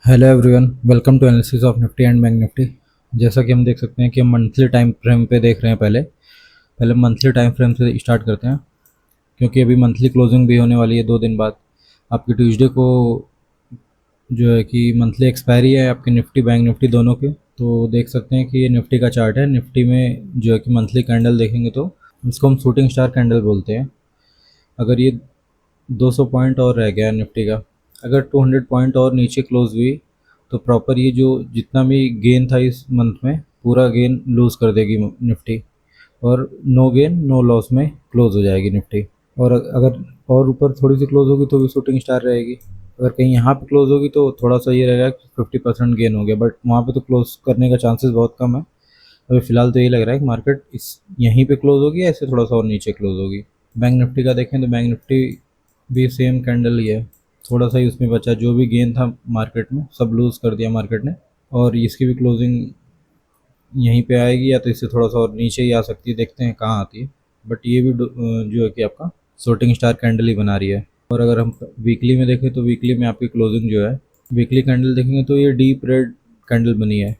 Hello everyone, welcome to analysis of Nifty and bank Nifty. जैसा कि हम देख सकते हैं कि हम मंथली टाइम फ्रेम पे देख रहे हैं। पहले पहले मंथली टाइम फ्रेम से स्टार्ट करते हैं, क्योंकि अभी मंथली क्लोजिंग भी होने वाली है 2 दिन बाद। आपकी ट्यूसडे को जो है कि मंथली एक्सपायरी है आपके निफ्टी बैंक निफ्टी दोनों के। तो देख सकते हैं कि ये निफ्टी का चार्ट है। निफ्टी में जो है कि मंथली कैंडल देखेंगे तो इसको हम शूटिंग स्टार कैंडल बोलते हैं। अगर ये 200 पॉइंट और रह गया निफ्टी का, अगर 200 पॉइंट और नीचे क्लोज हुई तो प्रॉपर ये जो जितना भी गेन था इस मंथ में पूरा गेन लूज़ कर देगी निफ्टी, और नो गेन नो लॉस में क्लोज हो जाएगी निफ्टी। और अगर और ऊपर थोड़ी सी क्लोज होगी तो भी शूटिंग स्टार रहेगी। अगर कहीं यहाँ पे क्लोज होगी तो थोड़ा सा ये रहेगा कि 50% गेन हो गया, बट वहाँ पे तो क्लोज करने का चांसेस बहुत कम है। अभी फ़िलहाल तो यही लग रहा है कि मार्केट इस यहीं पे क्लोज होगी, ऐसे थोड़ा सा और नीचे क्लोज होगी। बैंक निफ्टी का देखें तो बैंक निफ्टी भी सेम कैंडल ही है, थोड़ा सा ही उसमें बचा। जो भी गेन था मार्केट में सब लूज़ कर दिया मार्केट ने, और इसकी भी क्लोजिंग यहीं पे आएगी या तो इससे थोड़ा सा और नीचे ही आ सकती है, देखते हैं कहाँ आती है। बट ये भी जो है कि आपका शॉर्टिंग स्टार कैंडल ही बना रही है। और अगर हम वीकली में देखें तो वीकली में आपकी क्लोजिंग जो है, वीकली कैंडल देखेंगे तो ये डीप रेड कैंडल बनी है,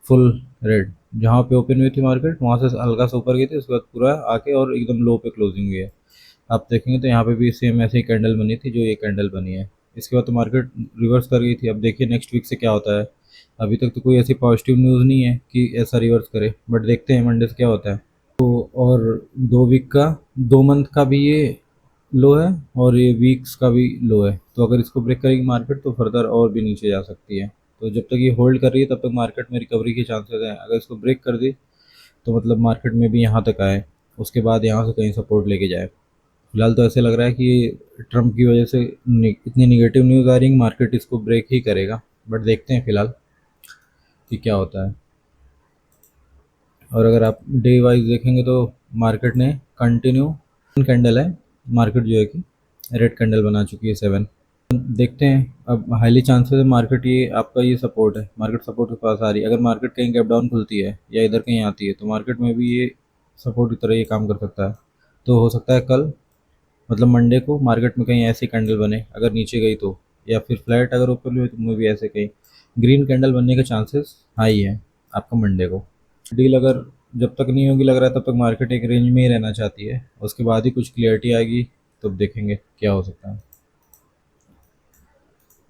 फुल रेड। जहाँ पे ओपन हुई थी मार्केट वहाँ से हल्का सा ऊपर गई थी, उसके बाद पूरा आके और एकदम लो पे क्लोजिंग हुई है। आप देखेंगे तो यहाँ पे भी सेम ऐसे ही कैंडल बनी थी जो ये कैंडल बनी है। इसके बाद तो मार्केट रिवर्स कर गई थी। अब देखिए नेक्स्ट वीक से क्या होता है। अभी तक तो कोई ऐसी पॉजिटिव न्यूज़ नहीं है कि ऐसा रिवर्स करे, बट देखते हैं मंडे से क्या होता है। तो और 2 वीक का, 2 मंथ का भी ये लो है और ये वीक्स का भी लो है। तो अगर इसको ब्रेक करेगी मार्केट तो फर्दर और भी नीचे जा सकती है। तो जब तक ये होल्ड कर रही है तब तक मार्केट में रिकवरी के चांसेस हैं। अगर इसको ब्रेक कर दी तो मतलब मार्केट में भी यहाँ तक आए, उसके बाद यहाँ से कहीं सपोर्ट लेके जाए। फिलहाल तो ऐसे लग रहा है कि ट्रम्प की वजह से इतनी निगेटिव न्यूज़ आ रही है, मार्केट इसको ब्रेक ही करेगा। बट देखते हैं फिलहाल कि क्या होता है। और अगर आप डे वाइज देखेंगे तो मार्केट ने कंटिन्यू कैंडल है, मार्केट जो है कि रेड कैंडल बना चुकी है 7। देखते हैं, अब हाईली चांसेस है मार्केट ये आपका ये सपोर्ट है, मार्केट सपोर्ट के पास आ रही है। अगर मार्केट कहीं गैप डाउन खुलती है या इधर कहीं आती है तो मार्केट में भी ये सपोर्ट की तरह ये काम कर सकता है। तो हो सकता है कल मतलब मंडे को मार्केट में कहीं ऐसी कैंडल बने अगर नीचे गई तो, या फिर फ्लैट अगर ऊपर हुई तो में भी ऐसे कहीं ग्रीन कैंडल बनने के चांसेस हाई है आपका मंडे को। डील अगर जब तक नहीं होगी लग रहा है तब तक मार्केट एक रेंज में ही रहना चाहती है, उसके बाद ही कुछ क्लियरिटी आएगी तब देखेंगे क्या हो सकता है।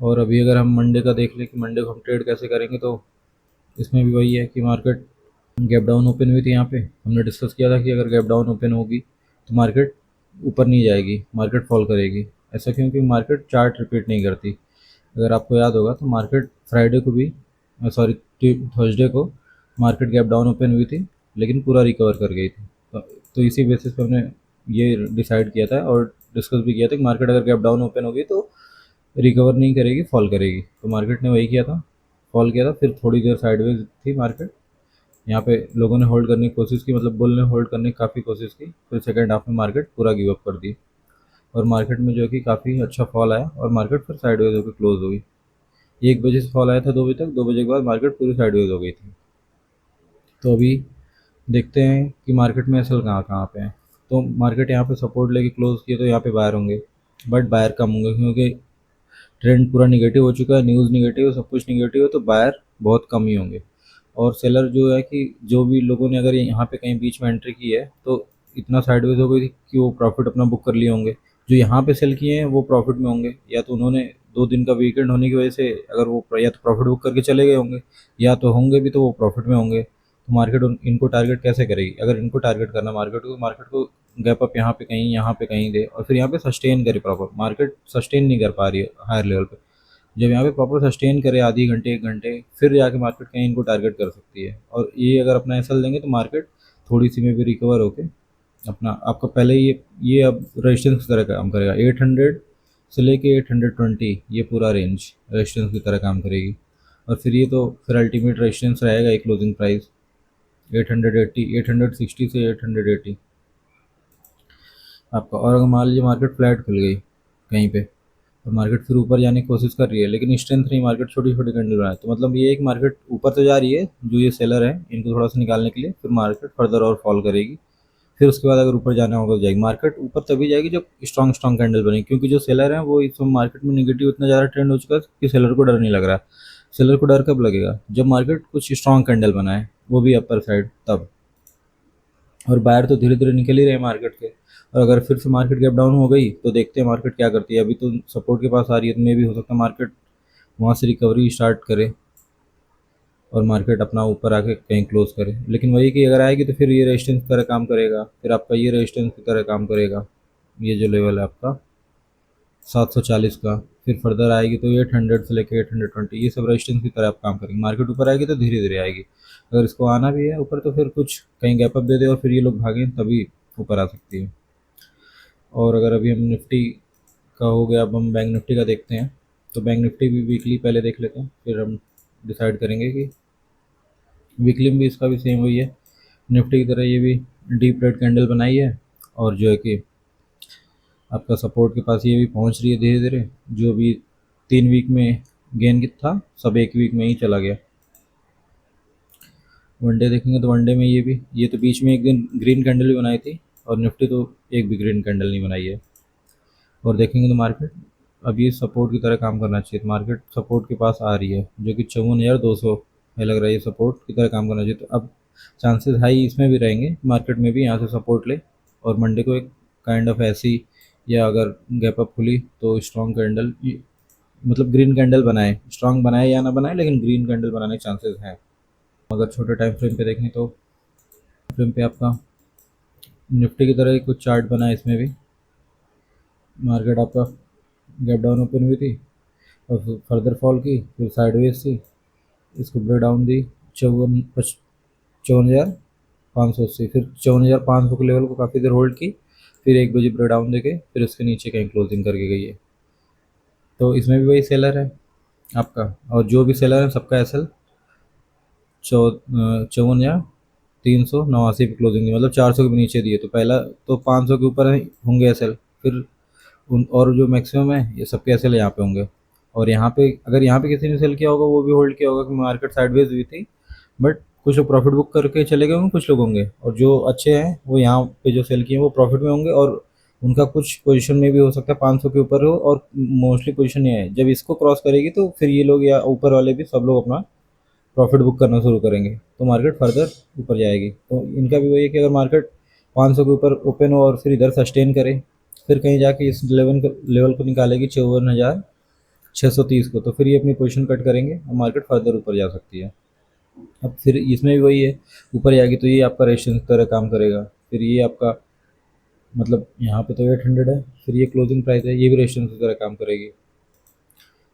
और अभी अगर हम मंडे का देख लें कि मंडे को हम ट्रेड कैसे करेंगे, तो इसमें भी वही है कि मार्केट गैप डाउन ओपन हुई थी। यहाँ पे हमने डिस्कस किया था कि अगर गैप डाउन ओपन होगी तो मार्केट ऊपर नहीं जाएगी, मार्केट फॉल करेगी। ऐसा क्योंकि मार्केट चार्ट रिपीट नहीं करती। अगर आपको याद होगा तो मार्केट फ्राइडे को भी, सॉरी थर्सडे को मार्केट गैप डाउन ओपन हुई थी लेकिन पूरा रिकवर कर गई थी। तो इसी बेसिस पे हमने ये डिसाइड किया था और डिस्कस भी किया था कि मार्केट अगर गैप डाउन ओपन होगी तो रिकवर नहीं करेगी, फॉल करेगी। तो मार्केट ने वही किया था, फॉल किया था। फिर थोड़ी देर साइडवेज थी मार्केट, यहाँ पे लोगों ने होल्ड करने की कोशिश की, मतलब बुल ने होल्ड करने की काफ़ी कोशिश की। फिर सेकंड हाफ में मार्केट पूरा गिव अप कर दी और मार्केट में जो है कि काफ़ी अच्छा फॉल आया और मार्केट फिर साइडवेज होकर क्लोज हो गई। 1 बजे से फॉल आया था 2 बजे तक, 2 बजे के बाद मार्केट पूरी साइडवेज हो गई थी। तो अभी देखते हैं कि मार्केट में असल कहाँ कहाँ पे है। तो मार्केट यहाँ पे सपोर्ट लेके क्लोज किए तो यहाँ पे बायर होंगे, बट बायर कम होंगे क्योंकि ट्रेंड पूरा निगेटिव हो चुका है, न्यूज़ निगेटिव है, सब कुछ निगेटिव है, तो बायर बहुत कम ही होंगे। और सेलर जो है कि जो भी लोगों ने अगर यहाँ पे कहीं बीच में एंट्री की है तो इतना साइडवेज हो गई थी कि वो प्रॉफिट अपना बुक कर लिए होंगे। जो यहाँ पे सेल किए हैं वो प्रॉफिट में होंगे, या तो उन्होंने 2 दिन का वीकेंड होने की वजह से अगर वो या तो प्रॉफिट बुक करके चले गए होंगे, या तो होंगे भी तो वो प्रॉफिट में होंगे। तो मार्केट इनको टारगेट कैसे करेगी? अगर इनको टारगेट करना मार्केट को गैप अप यहाँ पे कहीं दे और फिर यहाँ पे सस्टेन करे। प्रॉपर मार्केट सस्टेन नहीं कर पा रही है हायर लेवल पे। जब यहाँ पे प्रॉपर सस्टेन करे आधी घंटे 1 घंटे, फिर जाके मार्केट कहीं इनको टारगेट कर सकती है। और ये अगर अपना एसएल देंगे तो मार्केट थोड़ी सी में भी रिकवर होके अपना आपका पहले ये अब रेजिस्टेंस की तरह काम करेगा। 800 से लेके 820 ये पूरा रेंज रेजिस्टेंस की तरह काम करेगी। और फिर ये तो फिर अल्टीमेट रेजिस्टेंस रहेगा एक क्लोजिंग प्राइस 880, 860 से 880 आपका। और अगर मान लीजिए मार्केट फ्लैट खुल गई कहीं पे तो मार्केट फिर ऊपर जाने की कोशिश कर रही है लेकिन स्ट्रेंथ नहीं, मार्केट छोटी छोटी कैंडल बनाए, तो मतलब ये एक मार्केट ऊपर तो जा रही है। जो ये सेलर है इनको थोड़ा सा निकालने के लिए फिर मार्केट फर्दर और फॉल करेगी। फिर उसके बाद अगर ऊपर जाना होगा तो जाएगी मार्केट। ऊपर तभी जाएगी जब स्ट्रॉन्ग स्ट्रॉन्ग कैंडल बनेगी, क्योंकि जो सेलर हैं वो इस समय मार्केट में निगेटिव इतना ज़्यादा ट्रेंड हो चुका है कि सेलर को डर नहीं लग रहा। सेलर को डर कब लगेगा, जब मार्केट कुछ स्ट्रॉन्ग कैंडल बनाए, वो भी अपर साइड, तब। और बाहर तो धीरे धीरे निकल ही रहे हैं मार्केट के। और अगर फिर से मार्केट गैप डाउन हो गई तो देखते हैं मार्केट क्या करती है। अभी तो सपोर्ट के पास आ रही है, तो मे भी हो सकता है मार्केट वहाँ से रिकवरी स्टार्ट करे और मार्केट अपना ऊपर आके कहीं क्लोज करे। लेकिन वही कि अगर आएगी तो फिर ये रेजिस्टेंस की तरह काम करेगा, फिर आपका ये रेजिस्टेंस की तरह काम करेगा। ये जो लेवल है आपका 740 का, फिर फर्दर आएगी तो 800 से लेकर 820, ये सब रेजिस्टेंस की तरह आप काम करेंगे। मार्केट ऊपर आएगी तो धीरे धीरे आएगी। अगर इसको आना भी है ऊपर तो फिर कुछ कहीं गैप अप दे दे और फिर ये लोग भागें, तभी ऊपर आ सकती है। और अगर अभी हम निफ्टी का हो गया, अब हम बैंक निफ्टी का देखते हैं। तो बैंक निफ्टी भी वीकली पहले देख लेते हैं, फिर हम डिसाइड करेंगे कि वीकली में भी इसका भी सेम वही है। निफ्टी की तरह ये भी डीप रेड कैंडल बनाई है और जो है कि आपका सपोर्ट के पास ये भी पहुंच रही है धीरे धीरे। जो भी 3 वीक में गेन था सब 1 वीक में ही चला गया। वनडे देखेंगे तो वनडे में ये तो बीच में एक दिन ग्रीन कैंडल भी बनाई थी, और निफ्टी तो एक भी ग्रीन कैंडल नहीं बनाई है। और देखेंगे तो मार्केट अब ये सपोर्ट की तरह काम करना चाहिए। तो मार्केट सपोर्ट के पास आ रही है, जो कि 54,200 है, लग रहा है ये सपोर्ट की तरह काम करना चाहिए। तो अब चांसेस हाई इसमें भी रहेंगे, मार्केट में भी यहाँ से सपोर्ट ले और मंडे को एक काइंड ऑफ ऐसी, या अगर गैप अप खुली तो स्ट्रॉन्ग कैंडल, मतलब ग्रीन कैंडल बनाए, स्ट्रॉन्ग बनाए या ना बनाए लेकिन ग्रीन कैंडल बनाने के चांसेस हैं। अगर छोटे टाइम फ्रेम पे देखें तो फ्रेम पे आपका निफ्टी की तरह ही कुछ चार्ट बना है। इसमें भी मार्केट आपका गैप डाउन ओपन हुई थी और फिर फर्दर फॉल की, फिर साइडवेज थी, इसको ब्रेक डाउन दी 54,580, फिर 54,500 के लेवल को काफ़ी देर होल्ड की, फिर 1 बजे ब्रेक डाउन देके फिर उसके नीचे कहीं क्लोजिंग करके गई है। तो इसमें भी वही सेलर है आपका, और जो भी सेलर है सबका एस एल 54,389 पे क्लोजिंग दी, मतलब 400 के भी नीचे दिए। तो पहला तो 500 के ऊपर होंगे एस एल, फिर और जो मैक्सिमम है ये सबके एस एल यहाँ पे होंगे। और यहाँ पे अगर यहाँ पे किसी ने सेल किया होगा वो भी होल्ड किया होगा कि मार्केट साइडवेज हुई थी, बट कुछ लोग प्रॉफिट बुक करके चले गए होंगे, कुछ लोग होंगे, और जो अच्छे हैं वो यहाँ पे जो सेल किए हैं वो प्रॉफिट में होंगे, और उनका कुछ पोजीशन में भी हो सकता है 500 के ऊपर हो, और मोस्टली पोजीशन ये है जब इसको क्रॉस करेगी तो फिर ये लोग या ऊपर वाले भी सब लोग अपना प्रॉफिट बुक करना शुरू करेंगे, तो मार्केट फर्दर ऊपर जाएगी। तो इनका भी वही है कि अगर मार्केट 500 के ऊपर ओपन हो और फिर इधर सस्टेन करे, फिर कहीं जाके इस लेवल को निकालेगी 54,630 को, तो फिर ये अपनी पोजीशन कट करेंगे और मार्केट फर्दर ऊपर जा सकती है। अब फिर इसमें भी वही है, ऊपर जाएगी तो ये आपका रेजिस्टेंस की तरह काम करेगा, फिर ये आपका मतलब यहाँ पे तो 800 है, फिर ये क्लोजिंग प्राइस है, ये भी रेजिस्टेंस की तरह काम करेगी।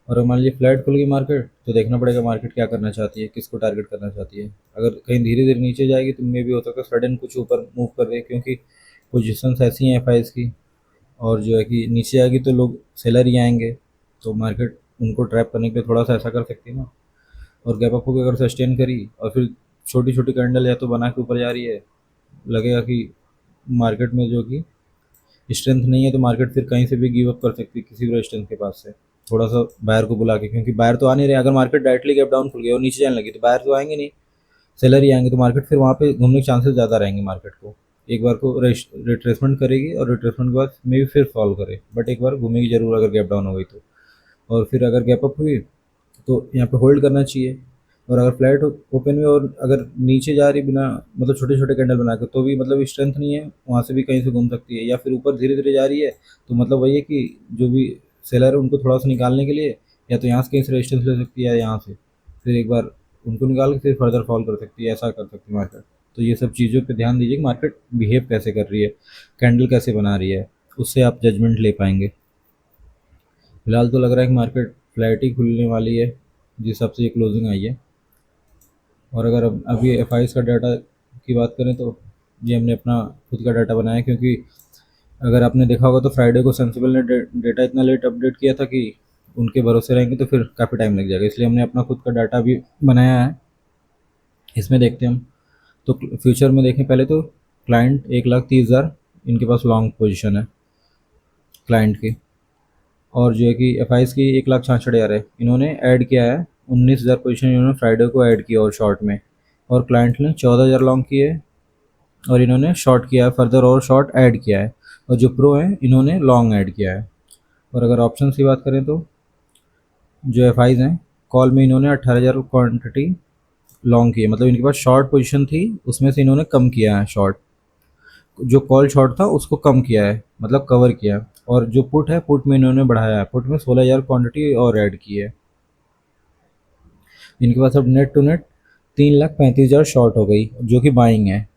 और मान लीजिए फ्लैट खुल गई मार्केट तो देखना पड़ेगा मार्केट क्या करना चाहती है, किसको टारगेट करना चाहती है। अगर कहीं धीरे धीरे नीचे जाएगी तो मे भी हो सकता है सडन कुछ ऊपर मूव कर दे, क्योंकि पोजीशंस ऐसी हैं एफ की, और जो है कि नीचे आएगी तो लोग सेलर ही आएंगे, तो मार्केट उनको ट्रैप करने के लिए थोड़ा सा ऐसा कर सकती है ना। और गैप अप को अगर सस्टेन करी और फिर छोटी छोटी कैंडल या तो बना के ऊपर जा रही है, लगेगा कि मार्केट में जो कि स्ट्रेंथ नहीं है, तो मार्केट फिर कहीं से भी गिव अप कर सकती है किसी भी रेजिस्टेंस के पास से, थोड़ा सा बायर को बुला के, क्योंकि बायर तो आ नहीं रहे। अगर मार्केट डायरेक्टली गैप डाउन खुल गया और नीचे जाने लगी तो बायर तो आएंगे नहीं, सेलर ही आएंगे, तो मार्केट फिर वहाँ पे घूमने के चांसेस ज़्यादा रहेंगे। मार्केट को एक बार को रिट्रेसमेंट करेगी और रिट्रेसमेंट के बाद मे भी फिर फॉल करे, बट एक बार घूमेगी जरूर अगर गैप डाउन हो गई तो। और फिर अगर गैप अप हुई तो यहाँ पे होल्ड करना चाहिए। और अगर फ्लैट ओपन हुई और अगर नीचे जा रही बिना मतलब छोटे छोटे कैंडल बना के, तो भी मतलब स्ट्रेंथ नहीं है, वहाँ से भी कहीं से घूम सकती है। या फिर ऊपर धीरे धीरे जा रही है तो मतलब वही है कि जो भी सेलर है उनको थोड़ा सा निकालने के लिए या तो यहाँ से कहीं से रेजिस्टेंस ले सकती है, या यहाँ से फिर एक बार उनको निकाल के फिर फर्दर फॉल कर सकती है, ऐसा कर सकती है मार्केट। तो ये सब चीज़ों पे ध्यान दीजिए कि मार्केट बिहेव कैसे कर रही है, कैंडल कैसे बना रही है, उससे आप जजमेंट ले पाएंगे। फिलहाल तो लग रहा है कि मार्केट फ्लैट ही खुलने वाली है जिस हिसाब से ये क्लोजिंग आई है। और अगर अभी एफ का डाटा की बात करें तो ये हमने अपना खुद का डाटा बनाया, क्योंकि अगर आपने देखा होगा तो फ्राइडे को सेंसिबल ने डेटा इतना लेट अपडेट किया था कि उनके भरोसे रहेंगे तो फिर काफ़ी टाइम लग जाएगा, इसलिए हमने अपना खुद का डाटा भी बनाया है। इसमें देखते हैं हम, तो फ्यूचर में देखें पहले तो क्लाइंट 1,30,000 इनके पास लॉन्ग पोजीशन है क्लाइंट की, और जो है कि एफ की 1,66,000 है। इन्होंने ऐड किया है 19,000 पोजीशन इन्होंने फ्राइडे को ऐड किया और शॉर्ट में, और क्लाइंट ने 14,000 लॉन्ग की है और इन्होंने शॉर्ट किया है फर्दर और शॉर्ट ऐड किया है, और जो प्रो है इन्होंने लॉन्ग ऐड किया है। और अगर ऑप्शन की बात करें तो जो एफ आईज हैं, कॉल में इन्होंने 18,000 क्वान्टिटी लॉन्ग की है, मतलब इनके पास शॉर्ट पोजीशन थी उसमें से इन्होंने कम किया है शॉर्ट, जो कॉल शॉर्ट था उसको कम किया है मतलब कवर किया है। और जो पुट है, पुट में इन्होंने बढ़ाया है, पुट में 16,000 क्वान्टिटी और ऐड की है। इनके पास अब नेट टू नेट 3,35,000 शॉर्ट हो गई जो कि बाइंग है।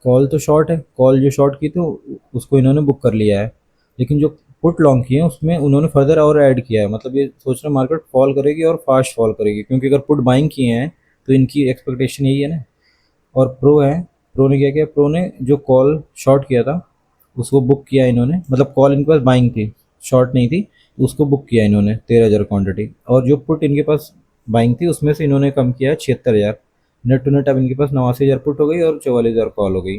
कॉल तो शॉर्ट है, कॉल जो शॉर्ट की तो उसको इन्होंने बुक कर लिया है, लेकिन जो पुट लॉन्ग की है उसमें उन्होंने फर्दर और ऐड किया है, मतलब ये सोच रहे मार्केट फॉल करेगी और फास्ट फॉल करेगी, क्योंकि अगर पुट बाइंग किए हैं तो इनकी एक्सपेक्टेशन यही है ना। और प्रो है, प्रो ने क्या किया, प्रो ने जो कॉल शॉर्ट किया था उसको बुक किया इन्होंने, मतलब कॉल इनके पास बाइंग थी, शॉर्ट नहीं थी, तो उसको बुक किया इन्होंने 13,000 क्वान्टिटी, और जो पुट इनके पास बाइंग थी उसमें से इन्होंने कम किया है 76,000। नेट टू नेट अब इनके पास 89,000 पुट हो गई और 44,000 कॉल हो गई।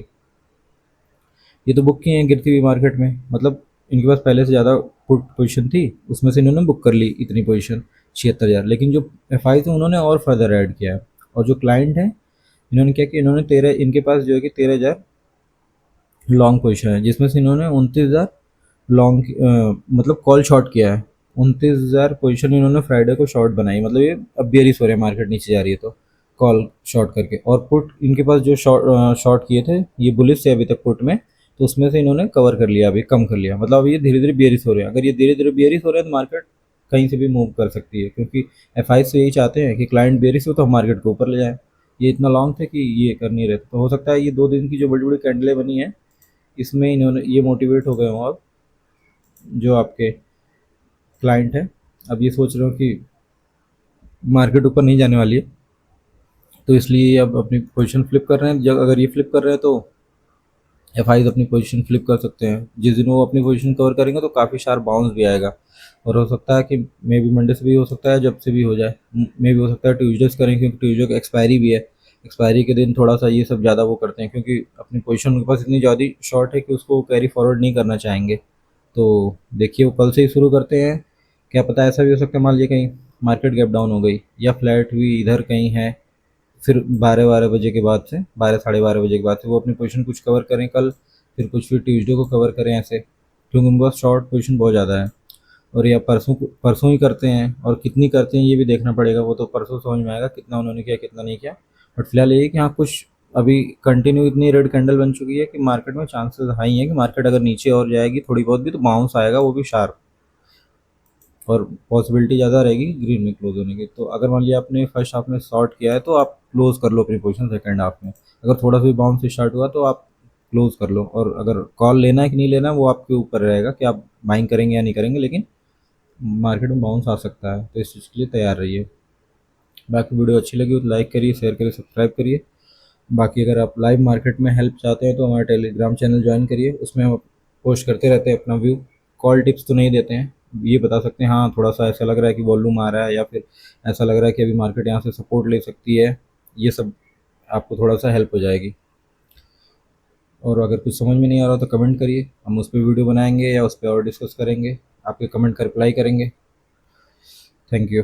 ये तो बुक किए हैं गिरती हुई मार्केट में, मतलब इनके पास पहले से ज़्यादा पुट पोजीशन थी उसमें से इन्होंने बुक कर ली इतनी पोजीशन 76,000, लेकिन जो एफ आई थे उन्होंने और फर्दर ऐड किया है। और जो क्लाइंट है इन्होंने क्या किया, इन्होंने 13, इनके पास जो है कि 13,000 लॉन्ग पोजीशन है, जिसमें से इन्होंने 29,000 लॉन्ग मतलब कॉल शॉर्ट किया है। 29,000 पोजीशन इन्होंने फ्राइडे को शॉर्ट बनाई, मतलब ये अब बेरिश हो रहे हैं, मार्केट नीचे जा रही है तो कॉल शॉर्ट करके। और पुट इनके पास जो शॉर्ट किए थे ये बुलिश से अभी तक पुट में, तो उसमें से इन्होंने कवर कर लिया, अभी कम कर लिया, मतलब अभी ये धीरे धीरे बेरिश हो रहे हैं। अगर ये धीरे धीरे बेरिश हो रहे हैं तो मार्केट कहीं से भी मूव कर सकती है, क्योंकि एफ आई से यही चाहते हैं कि क्लाइंट बेरिश हो तो हम मार्केट को ऊपर ले जाएं। ये इतना लॉन्ग थे कि ये कर नहीं रहे, तो हो सकता है ये 2 दिन की जो बड़ी बड़ी कैंडलें बनी हैं इसमें इन्होंने ये मोटिवेट हो गए हों, अब जो आपके क्लाइंट है अब ये सोच रहे हो कि मार्केट ऊपर नहीं जाने वाली है, तो इसलिए अब अपनी पोजीशन फ्लिप कर रहे हैं। जब अगर ये फ्लिप कर रहे हैं तो एफ आईज अपनी पोजीशन फ्लिप कर सकते हैं। जिस दिन वो अपनी पोजीशन कवर करेंगे तो काफ़ी शार्प बाउंस भी आएगा, और हो सकता है कि मे बी मंडे से भी हो सकता है, जब से भी हो जाए, मे भी हो सकता है ट्यूजडे से करें, क्योंकि ट्यूजडे का एक्सपायरी भी है। एक्सपायरी के दिन थोड़ा सा ये सब ज़्यादा वो करते हैं, क्योंकि अपनी पोजीशन उनके पास इतनी ज़्यादा शॉर्ट है कि उसको कैरी फॉरवर्ड नहीं करना चाहेंगे। तो देखिए वो कल से ही शुरू करते हैं, क्या पता ऐसा भी हो सकता है मान लीजिए कहीं मार्केट गैप डाउन हो गई या फ्लैट हुई इधर कहीं है, फिर 12-12 बजे के बाद से 12-12:30 बजे के बाद से वो अपनी पोजीशन कुछ कवर करें कल, फिर कुछ फिर ट्यूसडे को कवर करें ऐसे, क्योंकि उनके पास शॉर्ट पोजीशन बहुत ज़्यादा है। और या परसों ही करते हैं, और कितनी करते हैं ये भी देखना पड़ेगा, वो तो परसों समझ में आएगा कितना उन्होंने किया कितना नहीं किया। बट फिलहाल ये है कि हाँ कुछ अभी कंटिन्यू इतनी रेड कैंडल बन चुकी है कि मार्केट में चांसेस हाई है कि मार्केट अगर नीचे और जाएगी थोड़ी बहुत भी तो बाउंस आएगा, वो भी शार्प, और पॉसिबिलिटी ज़्यादा रहेगी ग्रीन में क्लोज होने की। तो अगर मान लिया आपने फर्स्ट हाफ में शॉर्ट किया है तो आप क्लोज कर लो अपनी पोजीशन सेकंड हाफ में, अगर थोड़ा सा भी बाउंस स्टार्ट हुआ तो आप क्लोज कर लो। और अगर कॉल लेना है कि नहीं लेना वो आपके ऊपर रहेगा कि आप बाइंग करेंगे या नहीं करेंगे, लेकिन मार्केट में बाउंस आ सकता है, तो इस चीज़ के लिए तैयार रहिए। बाकी वीडियो अच्छी लगी तो लाइक करिए, शेयर करिए, सब्सक्राइब करिए। बाकी अगर आप लाइव मार्केट में हेल्प चाहते हैं तो हमारा टेलीग्राम चैनल ज्वाइन करिए, उसमें हम पोस्ट करते रहते हैं अपना व्यू। कॉल टिप्स तो नहीं देते हैं, ये बता सकते हैं हाँ थोड़ा सा ऐसा लग रहा है कि वॉल्यूम आ रहा है, या फिर ऐसा लग रहा है कि अभी मार्केट यहाँ से सपोर्ट ले सकती है, ये सब आपको थोड़ा सा हेल्प हो जाएगी। और अगर कुछ समझ में नहीं आ रहा तो कमेंट करिए, हम उस पर वीडियो बनाएंगे या उस पर और डिस्कस करेंगे, आपके कमेंट का रिप्लाई करेंगे। Thank you.